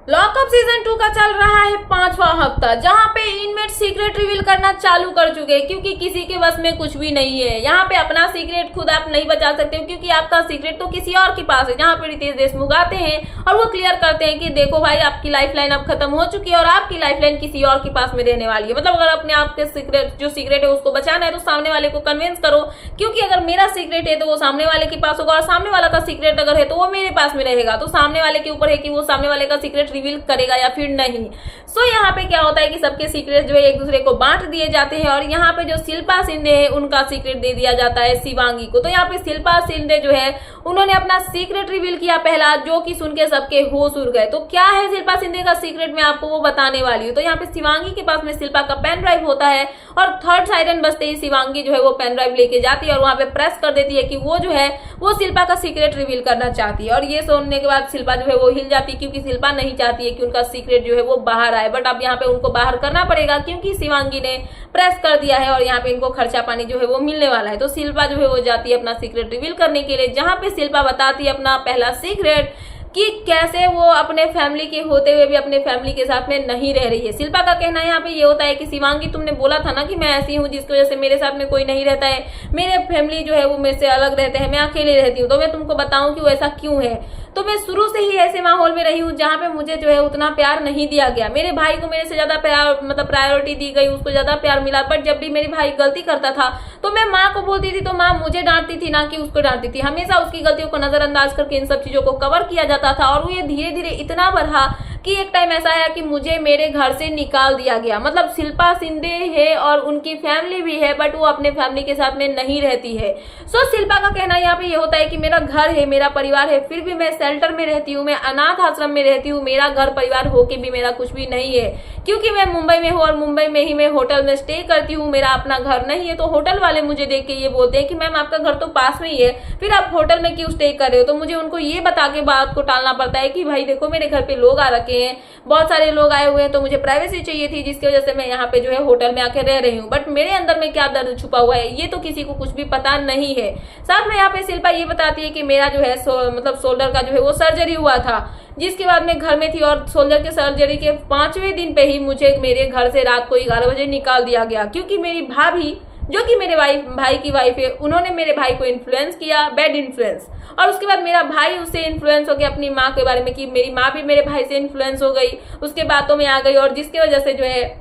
Lockup season 2 का चल रहा है 5वां हफ्ता, जहां पे इनमेट सीक्रेट रिवील करना चालू कर चुके हैं क्योंकि किसी के बस में कुछ भी नहीं है। यहाँ पे अपना सीक्रेट खुद आप नहीं बचा सकते हो क्योंकि आपका सीक्रेट तो किसी और के पास है। जहाँ पे रितेश देशमुख आते हैं और वो क्लियर करते हैं कि देखो भाई, आपकी लाइफलाइन अब खत्म हो चुकी है और आपकी लाइफलाइन किसी और के पास में रहने वाली है। मतलब अगर अपने आप के सीक्रेट है उसको बचाना है तो सामने वाले को कन्विंस करो, क्योंकि अगर मेरा सीक्रेट है तो वो सामने वाले के पास होगा और सामने वाला का सीक्रेट अगर है तो वो मेरे पास में रहेगा। तो सामने वाले के ऊपर है कि वो सामने वाले का सीक्रेट रिवील करेगा या फिर नहीं। सो यहाँ पे क्या होता है कि सबके सीक्रेट जो है एक दूसरे को बांट दिए जाते हैं और यहाँ पे जो शिल्पा शिंदे है उनका सीक्रेट दे दिया जाता है शिवांगी को। तो यहाँ पे शिल्पा शिंदे जो है उन्होंने अपना सीक्रेट रिवील किया पहला, जो कि सुन के सबके होश उड़ गए। तो क्या है शिल्पा शिंदे का सीक्रेट, मैं आपको वो बताने वाली हूँ। तो यहाँ पे शिवांगी के पास में शिल्पा का पेन ड्राइव होता है और थर्ड साइरन बजते ही शिवांगी जो है वो पेन ड्राइव लेके जाती है और वहां पे प्रेस कर देती है कि वो जो है वो शिल्पा का सीक्रेट रिवील करना चाहती है। और ये सुनने के बाद शिल्पा जो है वो हिल जाती है क्योंकि शिल्पा नहीं चाहती है कि उनका सीक्रेट जो है वो बाहर आए। बट अब यहाँ पे उनको बाहर करना पड़ेगा क्योंकि शिवांगी ने प्रेस कर दिया है और यहाँ पे इनको खर्चा पानी जो है वो मिलने वाला है। तो शिल्पा जो है वो जाती है अपना सीक्रेट रिवील करने के लिए, जहाँ पे शिल्पा बताती है अपना पहला सीक्रेट कि कैसे वो अपने फैमिली के होते हुए भी अपने फैमिली के साथ में नहीं रह रही है। शिल्पा का कहना यहाँ पे ये होता है कि शिवांगी, तुमने बोला था ना कि मैं ऐसी हूँ जिसकी वजह से मेरे साथ में कोई नहीं रहता है, मेरे फैमिली जो है वो मेरे से अलग रहते हैं, मैं अकेले रहती हूँ। तो मैं तुमको बताऊं कि वो ऐसा क्यों है। तो मैं शुरू से ही ऐसे माहौल में रही हूँ जहाँ पे मुझे जो है उतना प्यार नहीं दिया गया। मेरे भाई को मेरे से ज्यादा प्यार, मतलब प्रायोरिटी दी गई, उसको ज्यादा प्यार मिला। बट जब भी मेरे भाई गलती करता था तो मैं माँ को बोलती थी तो माँ मुझे डांटती थी, ना कि उसको डांटती थी। हमेशा उसकी गलतियों को नजरअंदाज करके इन सब चीजों को कवर किया जाता था और वो ये धीरे धीरे इतना बढ़ा कि एक टाइम ऐसा है कि मुझे मेरे घर से निकाल दिया गया। मतलब शिल्पा शिंदे है और उनकी फैमिली भी है बट वो अपने फैमिली के साथ में नहीं रहती है। सो शिल्पा का कहना यहाँ पे ये होता है कि मेरा घर है, मेरा परिवार है, फिर भी मैं शेल्टर में रहती हूँ, मैं अनाथ आश्रम में रहती हूँ, मेरा घर परिवार होके भी मेरा कुछ भी नहीं है क्योंकि मैं मुंबई में हूँ और मुंबई में ही मैं होटल में स्टे करती हूँ, मेरा अपना घर नहीं है। तो होटल वाले मुझे देख के ये बोलते हैं कि मैम आपका घर तो पास में ही है, फिर आप होटल में क्यों स्टे कर रहे हो। तो मुझे उनको ये बता के बात को टालना पड़ता है कि भाई देखो, मेरे घर पे लोग आ रखे हैं, बहुत सारे लोग आए हुए हैं, तो मुझे प्राइवेसी चाहिए थी, जिसकी वजह से मैं यहाँ पे जो है होटल में आके रह रही हूँ। बट मेरे अंदर में क्या दर्द छुपा हुआ है ये तो किसी को कुछ भी पता नहीं है। साथ में यहाँ पे शिल्पा ये बताती है कि मेरा जो है मतलब शोल्डर का जो है वो सर्जरी हुआ था, जिसके बाद मैं घर में थी और शोल्डर के सर्जरी के 5वें दिन पे ही मुझे मेरे घर से रात को 11 बजे निकाल दिया गया क्योंकि मेरी भाभी, जो कि मेरे भाई की वाइफ है, उन्होंने मेरे भाई को इन्फ्लुएंस किया, बैड इन्फ्लुएंस। और उसके बाद मेरा भाई उससे इन्फ्लुएंस हो गया अपनी माँ के बारे में कि मेरी माँ भी मेरे भाई से इन्फ्लुएंस हो गई, उसके बातों में आ गई और जिसकी वजह से जो है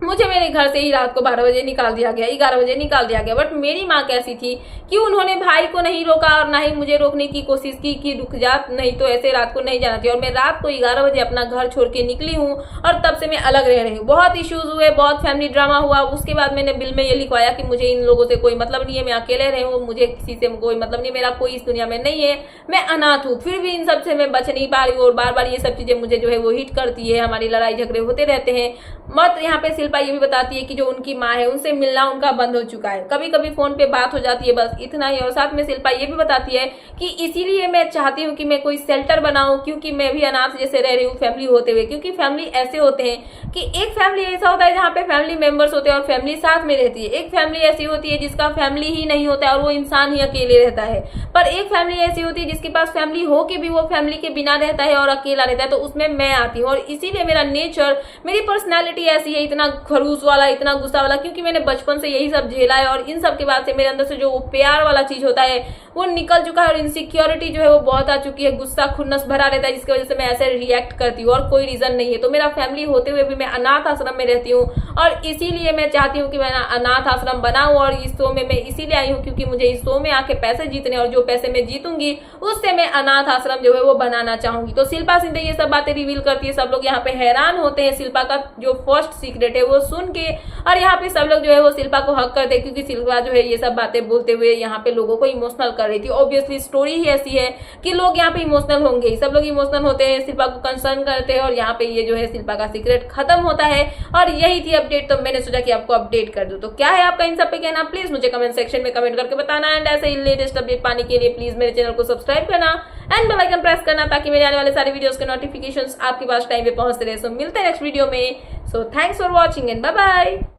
मुझे मेरे घर से ही रात को 12 बजे निकाल दिया गया, 11 बजे निकाल दिया गया। बट मेरी माँ कैसी थी कि उन्होंने भाई को नहीं रोका और ना ही मुझे रोकने की कोशिश की कि रुक जा, नहीं तो ऐसे रात को नहीं जाना चाहिए। और मैं रात को 11 बजे अपना घर छोड़ के निकली हूँ और तब से मैं अलग रह रही हूँ। बहुत इश्यूज हुए, बहुत फैमिली ड्रामा हुआ। उसके बाद मैंने बिल में ये लिखवाया कि मुझे इन लोगों से कोई मतलब नहीं है, मैं अकेले रही हूँ, मुझे किसी से कोई मतलब नहीं, मेरा कोई इस दुनिया में नहीं है, मैं अनाथ हूँ। फिर भी इन सब से मैं बच नहीं पा रही हूँ और बार बार ये सब चीजें मुझे जो है वो हिट करती है, हमारी लड़ाई झगड़े होते रहते हैं। मत यहाँ पे शिल्पा ये भी बताती है कि जो उनकी माँ है उनसे मिलना उनका बंद हो चुका है, कभी कभी फोन पे बात हो जाती है, बस इतना ही। और साथ में शिल्पा ये भी बताती है कि इसीलिए मैं चाहती हूँ कि मैं कोई शेल्टर बनाऊं क्योंकि मैं भी अनाथ जैसे रह रही हूँ फैमिली होते हुए। क्योंकि फैमिली ऐसे होते हैं कि एक फैमिली ऐसा होता है जहाँ पे फैमिली मेंबर्स होते हैं और फैमिली साथ में रहती है, एक फैमिली ऐसी होती है जिसका फैमिली ही नहीं होता है और वो इंसान ही अकेले रहता है, पर एक फैमिली ऐसी होती है जिसके पास फैमिली हो के भी वो फैमिली के बिना रहता है और अकेला रहता है। तो उसमें मैं आती हूँ और इसीलिए मेरा नेचर, मेरी पर्सनैलिटी ऐसी है, इतना खरूस वाला, इतना गुस्सा वाला, क्योंकि मैंने बचपन से यही सब झेला है और इन सब के बाद से मेरे अंदर से जो प्यार वाला चीज होता है वो निकल चुका है और इनसिक्योरिटी जो है वो बहुत आ चुकी है, गुस्सा खुन्नस भरा रहता है, जिसकी वजह से मैं ऐसे रिएक्ट करती हूँ और कोई रीजन नहीं है। तो मेरा फैमिली होते हुए भी मैं अनाथ आश्रम में रहती हूँ और इसीलिए मैं चाहती हूँ कि मैं अनाथ आश्रम बनाऊं। और इस शो में मैं इसीलिए आई हूँ क्योंकि मुझे इस शो में आके पैसे जीतने और जो पैसे मैं जीतूंगी उससे मैं अनाथ आश्रम जो है वो बनाना चाहूंगी। तो शिल्पा शिंदे ये सब बातें रिवील करती है, सब लोग यहाँ पे हैरान होते हैं शिल्पा का जो फर्स्ट सीक्रेट है वो सुन के, और यहाँ पे सब लोग जो है वो शिल्पा को हक करते हैं क्योंकि शिल्पा जो है ये सब बातें बोलते हुए यहाँ पे लोगों को इमोशनल कर रही थी। ऑब्वियसली स्टोरी ही ऐसी है कि लोग यहाँ पे इमोशनल होंगे, सब लोग इमोशनल होते हैं, शिल्पा को कंसर्न करते हैं और यहाँ पे ये जो है शिल्पा का सीक्रेट खत्म होता है। और यही थी अपडेट, तो मैंने सोचा कि आपको अपडेट कर दूं। तो क्या है आपका इन सब पे कहना, प्लीज मुझे कमेंट सेक्शन में कमेंट करके बताना। एंड ऐसे ही लेटेस्ट अपडेट पाने के लिए प्लीज मेरे चैनल को सब्सक्राइब करना एंड बेल आइकन प्रेस करना ताकि मेरे आने वाले सारे वीडियोस के नोटिफिकेशंस आपके पास टाइम पे पहुंचते रहे। सो मिलते हैं नेक्स्ट वीडियो में। So thanks for watching and bye bye.